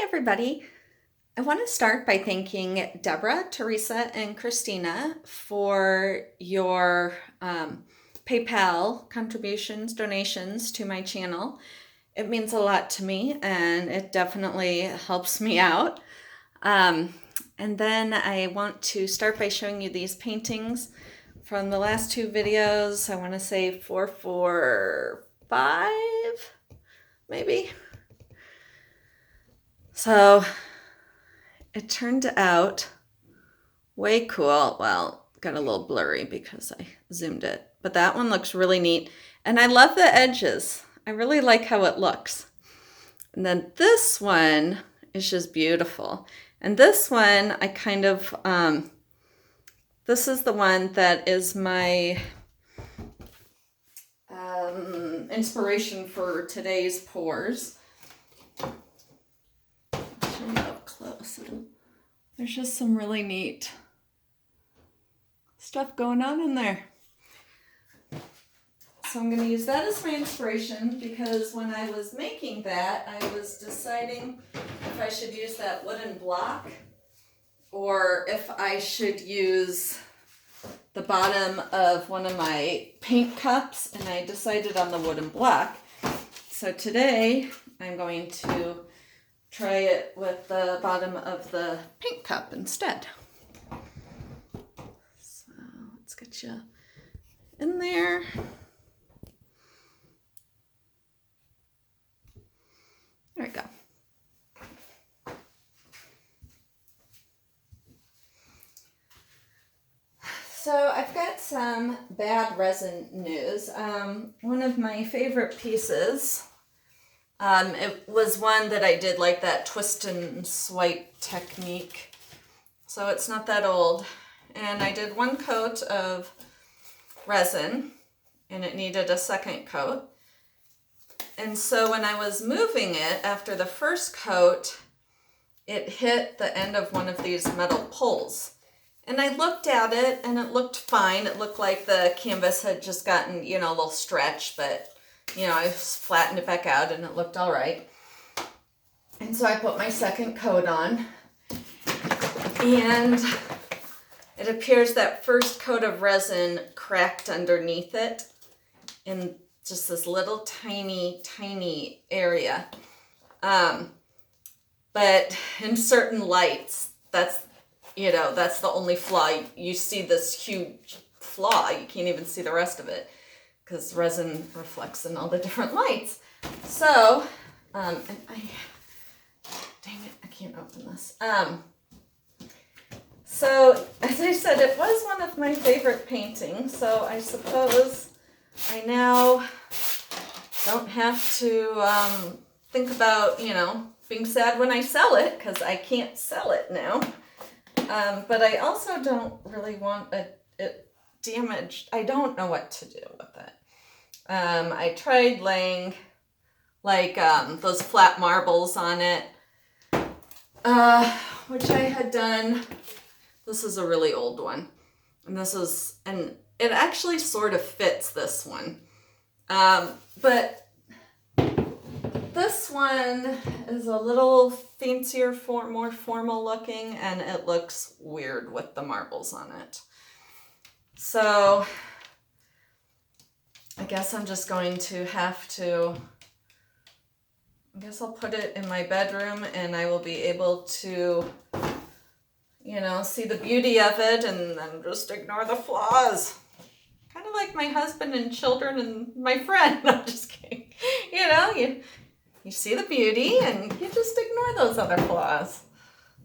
everybody. I want to start by thanking Deborah, Teresa, and Christina for your PayPal contributions, donations to my channel. It means a lot to me and it definitely helps me out. And then I want to start by showing you these paintings from the last two videos. I want to say 445, maybe. So it turned out way cool. Well, got a little blurry because I zoomed it, but that one looks really neat. And I love the edges. I really like how it looks. And then this one is just beautiful. And this one, I kind of, this is the one that is my inspiration for today's pours. Up close. There's just some really neat stuff going on in there. So I'm going to use that as my inspiration because when I was making that, I was deciding if I should use that wooden block or if I should use the bottom of one of my paint cups, and I decided on the wooden block. So today I'm going to try it with the bottom of the paint cup instead. So let's get you in there. There we go. So I've got some bad resin news. One of my favorite pieces, it was one that I did like that twist and swipe technique. So it's not that old. And I did one coat of resin and it needed a second coat. And so when I was moving it after the first coat, it hit the end of one of these metal poles. And I looked at it and it looked fine. It looked like the canvas had just gotten, a little stretch, but I flattened it back out and it looked all right. And so I put my second coat on, and it appears that first coat of resin cracked underneath it in just this little tiny area. But in certain lights, that's the only flaw. You see this huge flaw. You can't even see the rest of it because resin reflects in all the different lights. So, dang it, I can't open this. So, as I said, it was one of my favorite paintings. So I suppose I now don't have to think about, being sad when I sell it because I can't sell it now. But I also don't really want it damaged. I don't know what to do with it. I tried laying those flat marbles on it, which I had done. This is a really old one. And it actually sort of fits this one. But this one is a little fancier, more formal looking, and it looks weird with the marbles on it. So I guess I'm just going to I'll put it in my bedroom and I will be able to, see the beauty of it and then just ignore the flaws. Kind of like my husband and children and my friend. I'm just kidding. You see the beauty and you just ignore those other flaws.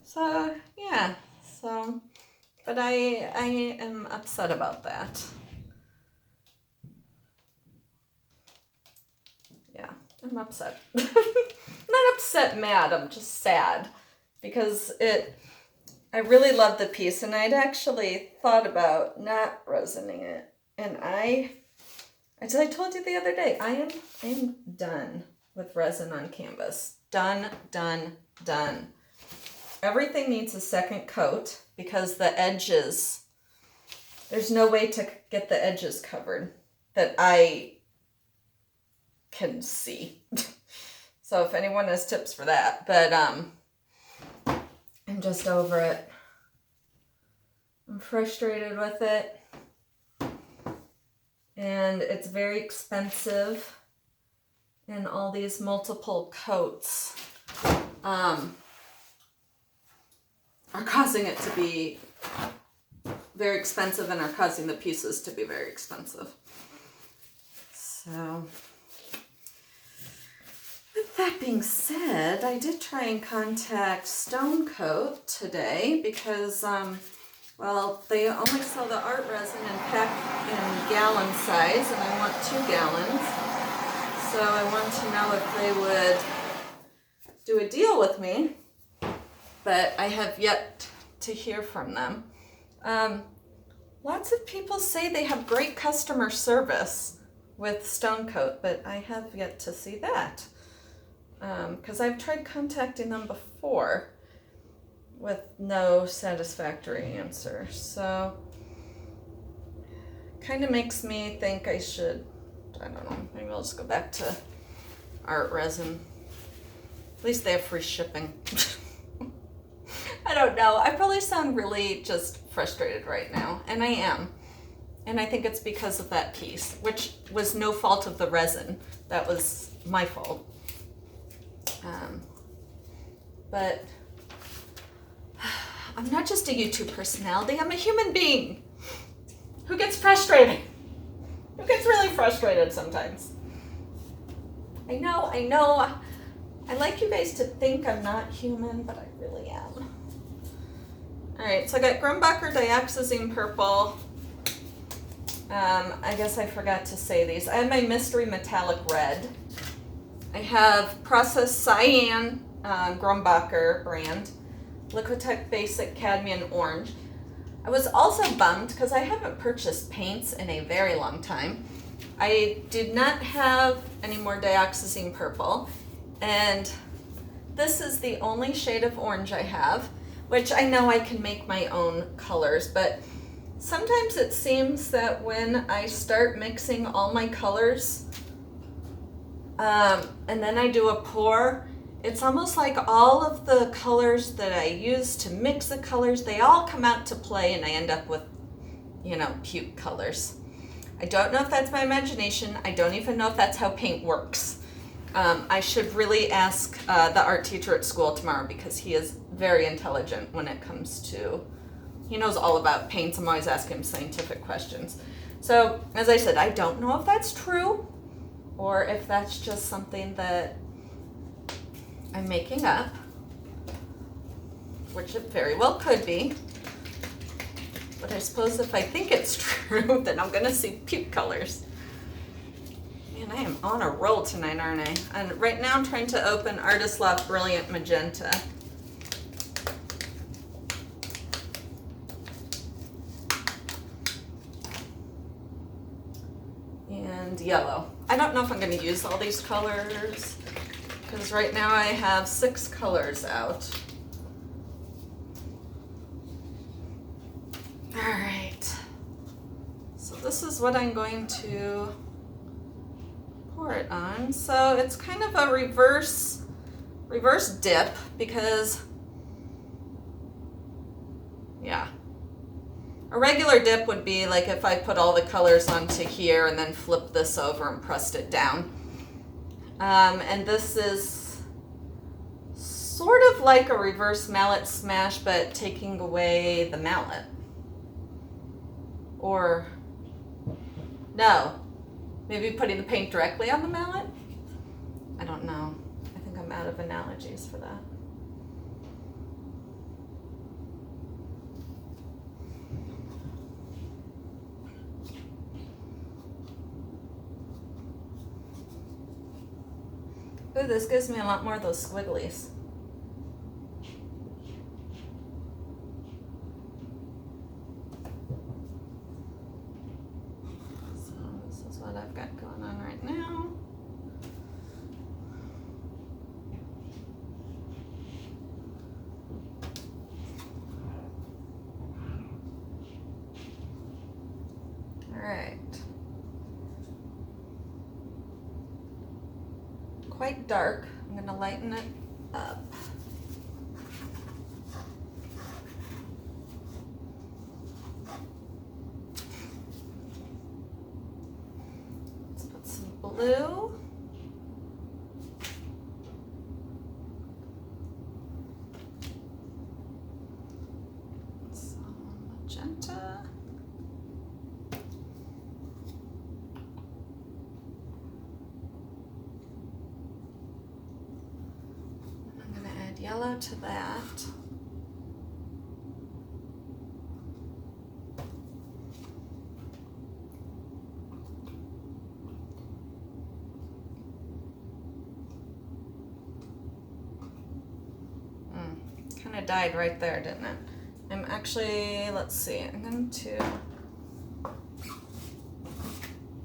So, yeah. But I am upset about that. Yeah, I'm upset. Not upset, mad. I'm just sad because I really love the piece and I'd actually thought about not resining it. And as I told you the other day, I am done with resin on canvas. Done. Everything needs a second coat because the edges, there's no way to get the edges covered that I can see. So if anyone has tips for that, but I'm just over it. I'm frustrated with it. And it's very expensive. And all these multiple coats are causing it to be very expensive and are causing the pieces to be very expensive. So, with that being said, I did try and contact Stone Coat today because, well, they only sell the art resin and pack in gallon size, and I want 2 gallons. So I want to know if they would do a deal with me, but I have yet to hear from them. Lots of people say they have great customer service with Stone Coat, but I have yet to see that. Because I've tried contacting them before with no satisfactory answer. So, kind of makes me think I should, I don't know, maybe I'll just go back to art resin. At least they have free shipping. I don't know. I probably sound really just frustrated right now, and I am. And I think it's because of that piece, which was no fault of the resin. That was my fault. But I'm not just a YouTube personality. I'm a human being who gets frustrated. Who gets really frustrated sometimes. I know. I like you guys to think I'm not human, but I really am. Alright, so I got Grumbacher Dioxazine Purple. I guess I forgot to say these. I have my Mystery Metallic Red. I have Processed Cyan Grumbacher brand. Liquitech Basic Cadmium Orange. I was also bummed because I haven't purchased paints in a very long time. I did not have any more Dioxazine Purple, and this is the only shade of orange I have, which I know I can make my own colors, but sometimes it seems that when I start mixing all my colors and then I do a pour, it's almost like all of the colors that I use to mix the colors, they all come out to play and I end up with, puke colors. I don't know if that's my imagination. I don't even know if that's how paint works. I should really ask the art teacher at school tomorrow because he is very intelligent when it comes to, he knows all about paints. I'm always asking him scientific questions. So, as I said, I don't know if that's true or if that's just something that I'm making up, which it very well could be. But I suppose if I think it's true, then I'm going to see puke colors. Man, I am on a roll tonight, aren't I? And right now I'm trying to open Artist Loft Brilliant Magenta. And yellow. I don't know if I'm going to use all these colors, because right now I have 6 colors out. Alright, so this is what I'm going to pour it on. So it's kind of a reverse dip because, yeah. A regular dip would be like if I put all the colors onto here and then flip this over and pressed it down. And this is sort of like a reverse mallet smash, but taking away the mallet. Or, no, maybe putting the paint directly on the mallet? I don't know. I think I'm out of analogies for that. Ooh, this gives me a lot more of those squigglies. So this is what I've got going on right now. All right. Quite dark. I'm going to lighten it up. blue. Some magenta. I'm going to add yellow to that. Kind of died right there, didn't it? I'm actually, let's see, I'm going to,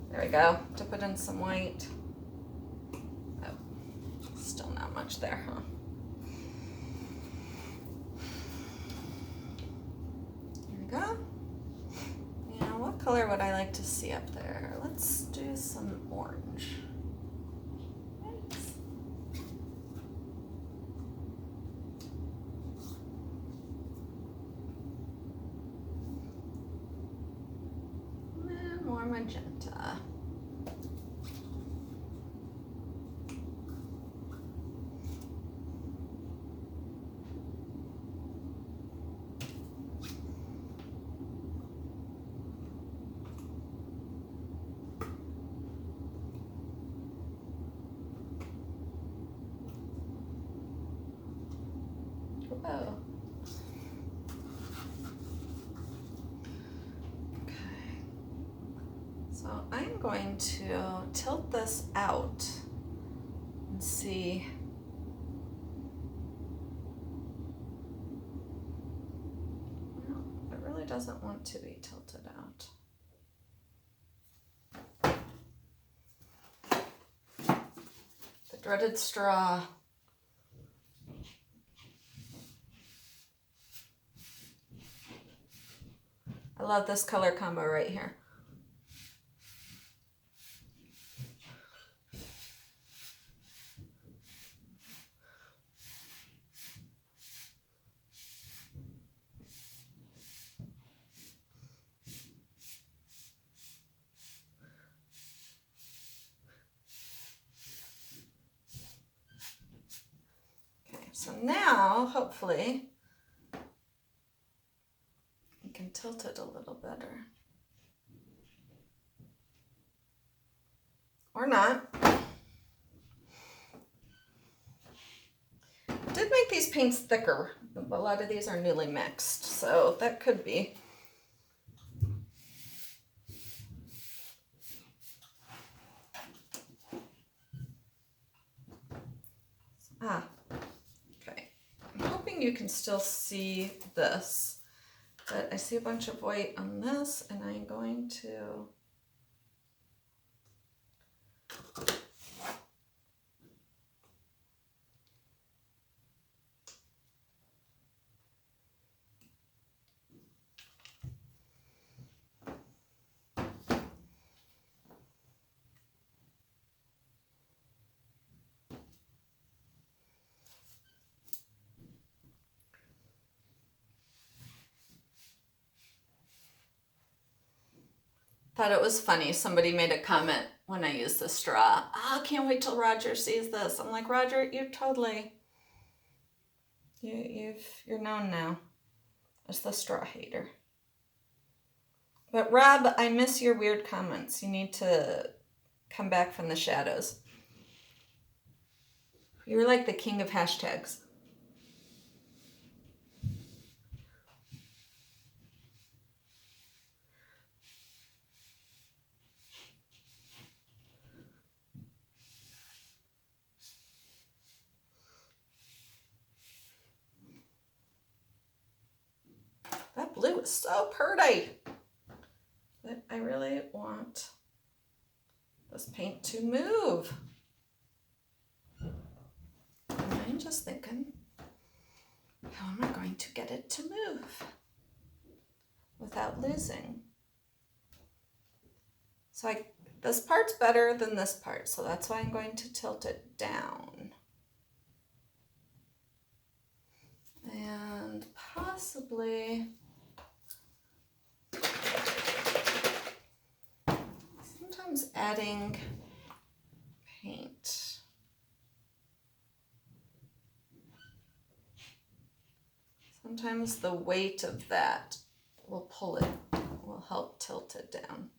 there we go, dip it in some white. Oh, still not much there, huh? There we go. Now, what color would I like to see up there? Let's do some orange. More magenta. Oh. So I'm going to tilt this out and see. Well, it really doesn't want to be tilted out. The dreaded straw. I love this color combo right here. So now, hopefully, you can tilt it a little better. Or not. I did make these paints thicker. A lot of these are newly mixed, so that could be. Okay. I'm hoping you can still see this, but I see a bunch of white on this, and I'm going to thought it was funny. Somebody made a comment when I used the straw. Oh, can't wait till Roger sees this. I'm like, Roger, you're totally, you're known now as the straw hater. But Rob, I miss your weird comments. You need to come back from the shadows. You're like the king of hashtags. That blue is so pretty. But I really want this paint to move. And I'm just thinking, how am I going to get it to move without losing? So this part's better than this part, so that's why I'm going to tilt it down. And possibly sometimes adding Sometimes the weight of that will pull it, will help tilt it down.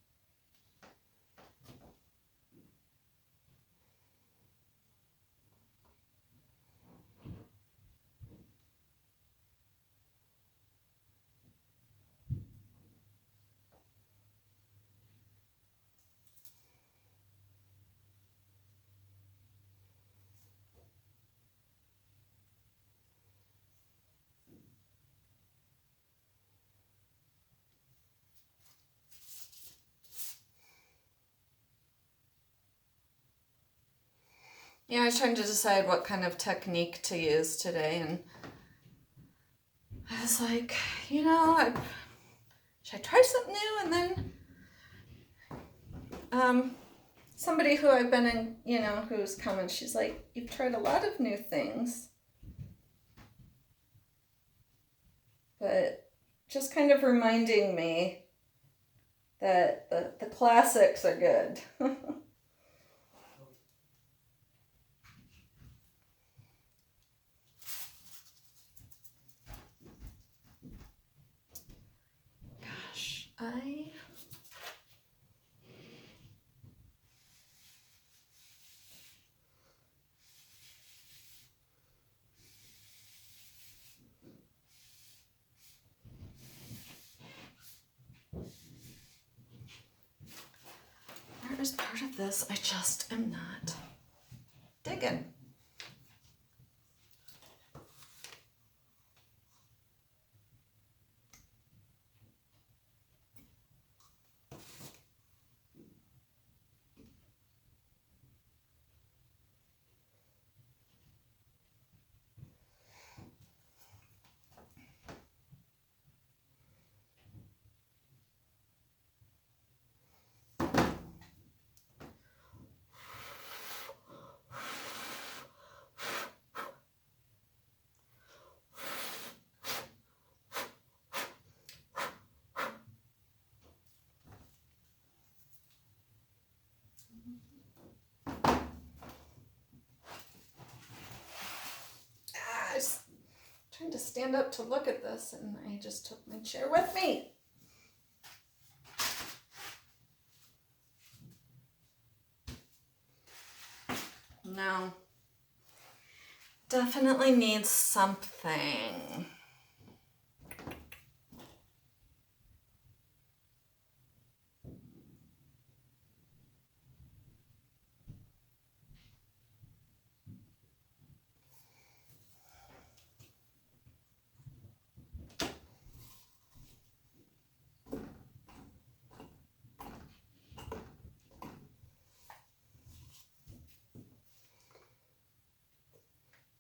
Yeah, I was trying to decide what kind of technique to use today, and I was like, you know, should I try something new? And then somebody who I've been in, you know, who's coming, she's like, you've tried a lot of new things, but just kind of reminding me that the classics are good. Gosh, there is part of this I just am not digging. I was trying to stand up to look at this, and I just took my chair with me. No. Definitely needs something.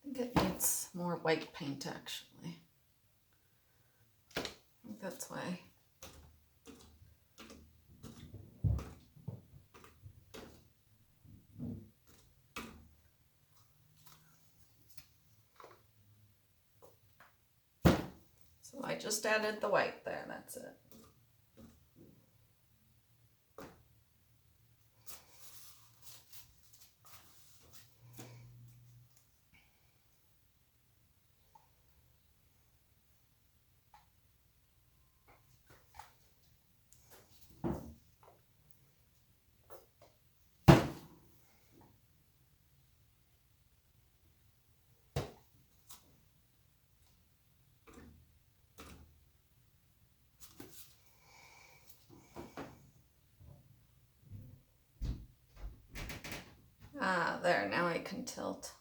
I think it needs more white paint, actually. I think that's why. So I just added the white there, that's it. Ah, there, now I can tilt.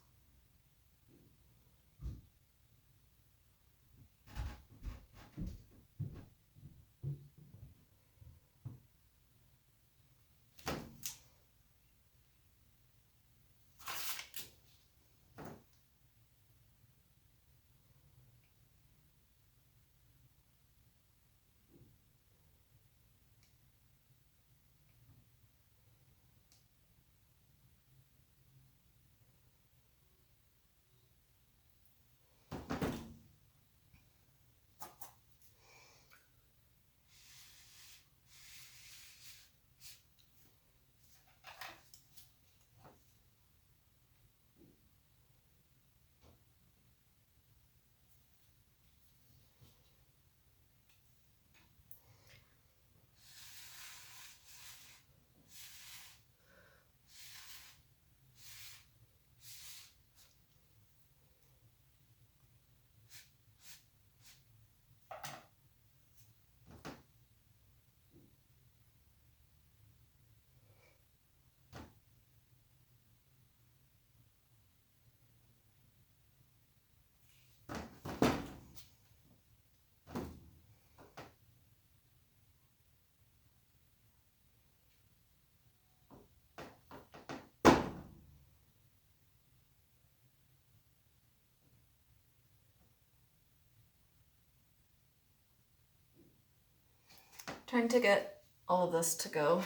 Trying to get all of this to go.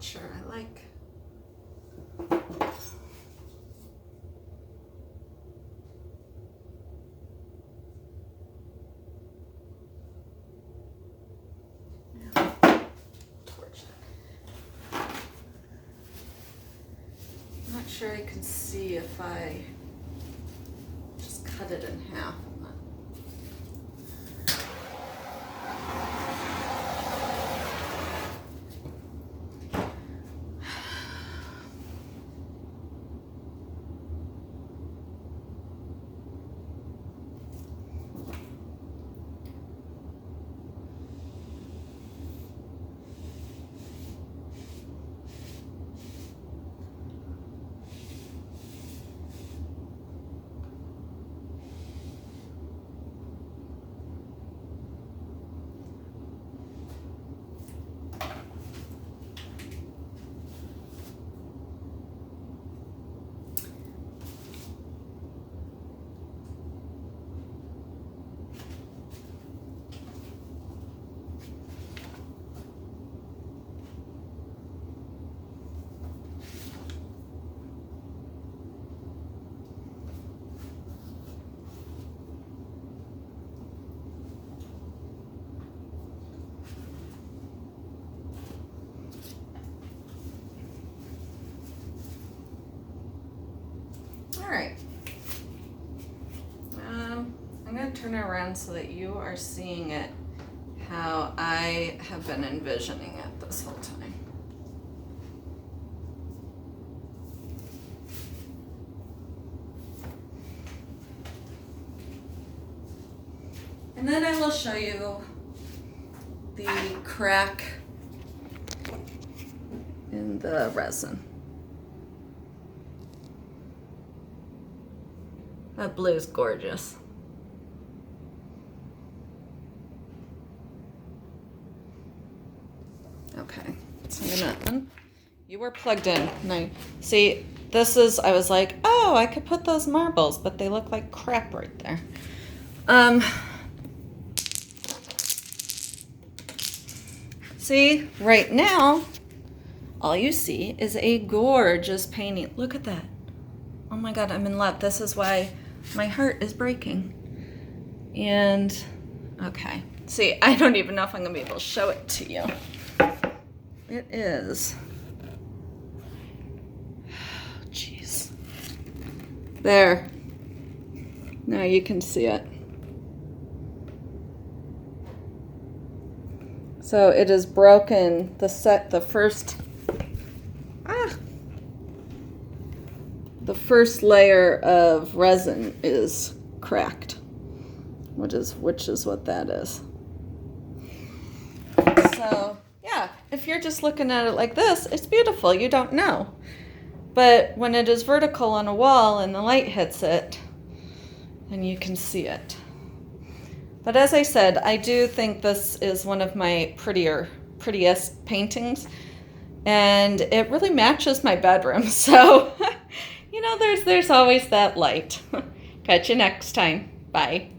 Sure, I like. Torch it. I'm not sure I can see if I just cut it in half. All right. I'm going to turn it around so that you are seeing it how I have been envisioning it this whole time. And then I will show you the crack in the resin. That blue is gorgeous. Okay, so I'm gonna, you were plugged in. Now, see, this is, I was like, oh, I could put those marbles, but they look like crap right there. See, right now, all you see is a gorgeous painting. Look at that. Oh my God, I'm in love. This is why my heart is breaking. And, okay. See, I don't even know if I'm gonna be able to show it to you. It is. Jeez. There. Now you can see it. So it is broken. The first layer of resin is cracked, which is what that is. So yeah, if you're just looking at it like this, it's beautiful. You don't know. But when it is vertical on a wall and the light hits it, then you can see it. But as I said, I do think this is one of my prettiest paintings, and it really matches my bedroom. So, you know, there's always that light. Catch you next time. Bye.